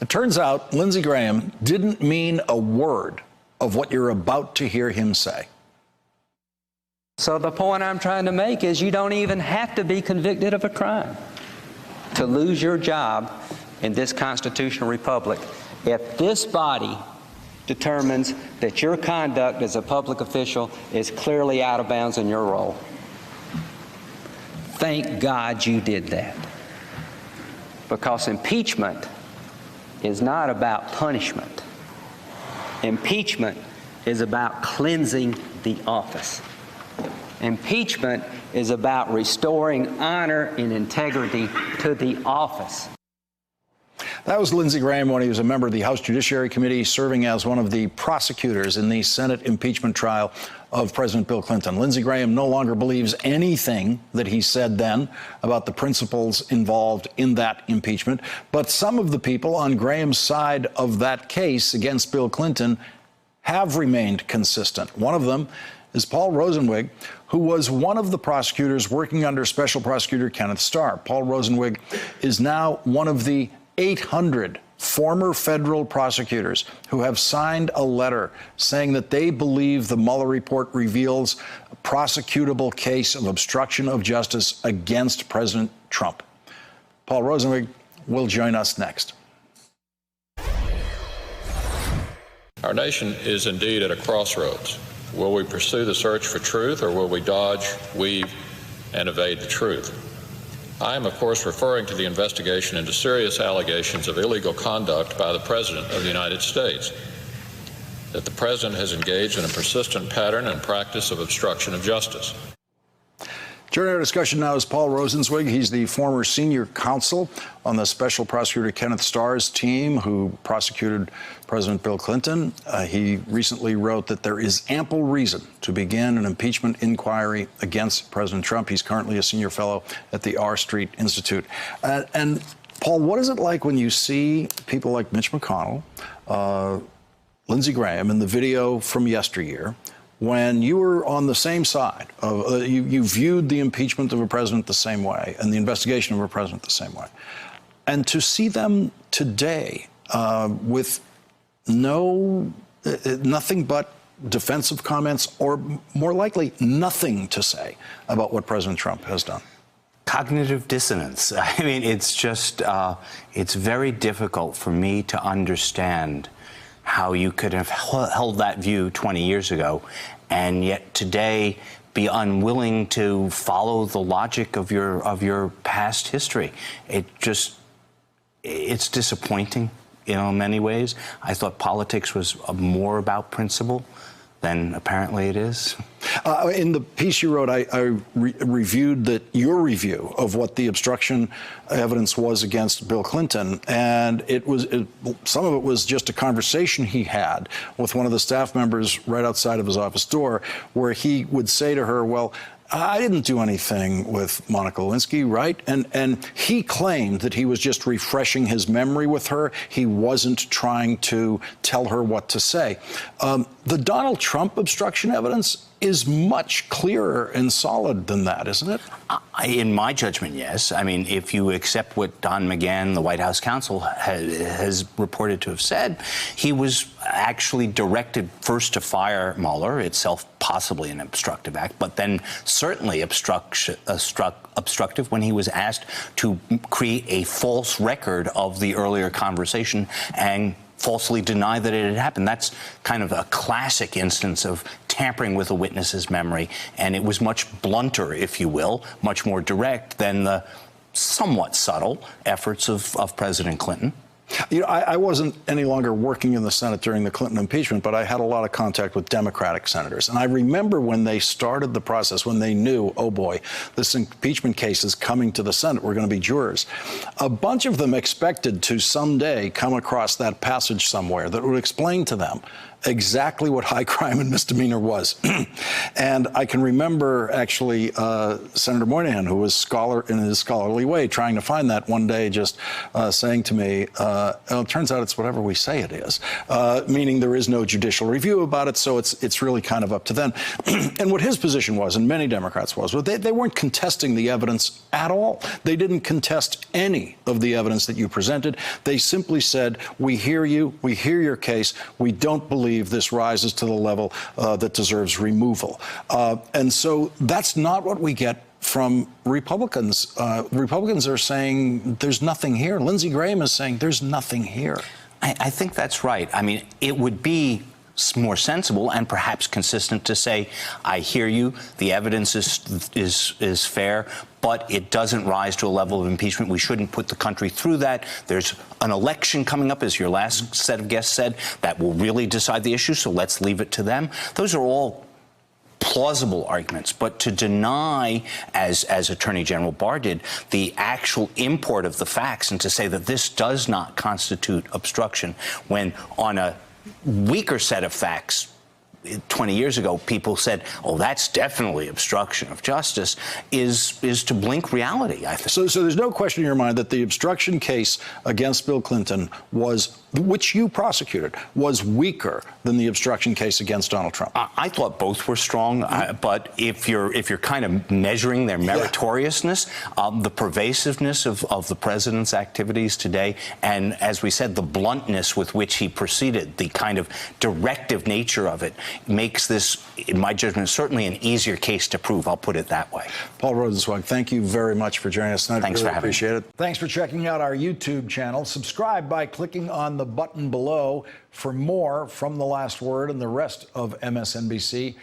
It turns out Lindsey Graham didn't mean a word of what you're about to hear him say. So the point I'm trying to make is you don't even have to be convicted of a crime to lose your job in this constitutional republic if this body determines that your conduct as a public official is clearly out of bounds in your role. Thank God you did that. Because impeachment is not about punishment. Impeachment is about cleansing the office. Impeachment is about restoring honor and integrity to the office. That was Lindsey Graham when he was a member of the House Judiciary Committee, serving as one of the prosecutors in the Senate impeachment trial of President Bill Clinton. Lindsey Graham no longer believes anything that he said then about the principles involved in that impeachment. But some of the people on Graham's side of that case against Bill Clinton have remained consistent. One of them is Paul Rosenwig, who was one of the prosecutors working under Special Prosecutor Kenneth Starr. Paul Rosenwig is now one of the 800 former federal prosecutors who have signed a letter saying that they believe the Mueller report reveals a prosecutable case of obstruction of justice against President Trump. Paul Rosenwig will join us next. Our nation is indeed at a crossroads. Will we pursue the search for truth, or will we dodge, weave, and evade the truth? I am, of course, referring to the investigation into serious allegations of illegal conduct by the President of the United States, that the President has engaged in a persistent pattern and practice of obstruction of justice. Joining our discussion now is Paul Rosenzweig. He's the former senior counsel on the Special Prosecutor Kenneth Starr's team who prosecuted President Bill Clinton. He recently wrote that there is ample reason to begin an impeachment inquiry against President Trump. He's currently a senior fellow at the R Street Institute. And Paul, what is it like when you see people like Mitch McConnell, Lindsey Graham in the video from yesteryear, when you were on the same side of, you viewed the impeachment of a president the same way and the investigation of a president the same way, and to see them today with nothing but defensive comments, or more likely nothing to say about what President Trump has done? Cognitive dissonance. I mean, it's just, it's very difficult for me to understand how you could have held that view 20 years ago and yet today be unwilling to follow the logic of your past history. It's disappointing, in many ways. I thought politics was more about principle than apparently it is. In the piece you wrote, I reviewed your review of what the obstruction evidence was against Bill Clinton, and some of it was just a conversation he had with one of the staff members right outside of his office door, where he would say to her, well, I didn't do anything with Monica Lewinsky, right? And he claimed that he was just refreshing his memory with her. He wasn't trying to tell her what to say. The Donald Trump obstruction evidence is much clearer and solid than that, isn't it? In my judgment, yes. I mean, if you accept what Don McGahn, the White House counsel, has reported to have said, he was actually directed first to fire Mueller, itself possibly an obstructive act, but then certainly obstructive when he was asked to create a false record of the earlier conversation and falsely deny that it had happened. That's kind of a classic instance of tampering with a witness's memory, and it was much blunter, if you will, much more direct than the somewhat subtle efforts of President Clinton. You know, I wasn't any longer working in the Senate during the Clinton impeachment, but I had a lot of contact with Democratic senators. And I remember when they started the process, when they knew, oh boy, this impeachment case is coming to the Senate, we're going to be jurors. A bunch of them expected to someday come across that passage somewhere that would explain to them exactly what high crime and misdemeanor was. And I can remember actually Senator Moynihan, who was in his scholarly way, trying to find that one day, just saying to me, and it turns out it's whatever we say it is, meaning there is no judicial review about it, so it's really kind of up to them. And what his position was, and many Democrats was, they weren't contesting the evidence at all. They didn't contest any of the evidence that you presented. They simply said, we hear you, we hear your case, we don't believe this rises to the level that deserves removal. And so that's not what we get from Republicans. Republicans are saying there's nothing here. Lindsey Graham is saying there's nothing here. I think that's right. I mean, it would be more sensible and perhaps consistent to say, I hear you, the evidence is fair, but it doesn't rise to a level of impeachment. We shouldn't put the country through that. There's an election coming up, as your last set of guests said, that will really decide the issue, so let's leave it to them. Those are all plausible arguments, but to deny, as Attorney General Barr did, the actual import of the facts and to say that this does not constitute obstruction when on a weaker set of facts 20 years ago, people said, oh, that's definitely obstruction of justice, is to blink reality, I think. So there's no question in your mind that the obstruction case against Bill Clinton was, which you prosecuted, was weaker than the obstruction case against Donald Trump? I thought both were strong, but if you're kind of measuring their meritoriousness, the pervasiveness of the president's activities today, and as we said, the bluntness with which he proceeded, the kind of directive nature of it, makes this, in my judgment, certainly an easier case to prove. I'll put it that way. Paul Rosenzweig, thank you very much for joining us tonight. Thanks for having me. Appreciate it. Thanks for checking out our YouTube channel. Subscribe by clicking on the button below for more from The Last Word and the rest of MSNBC.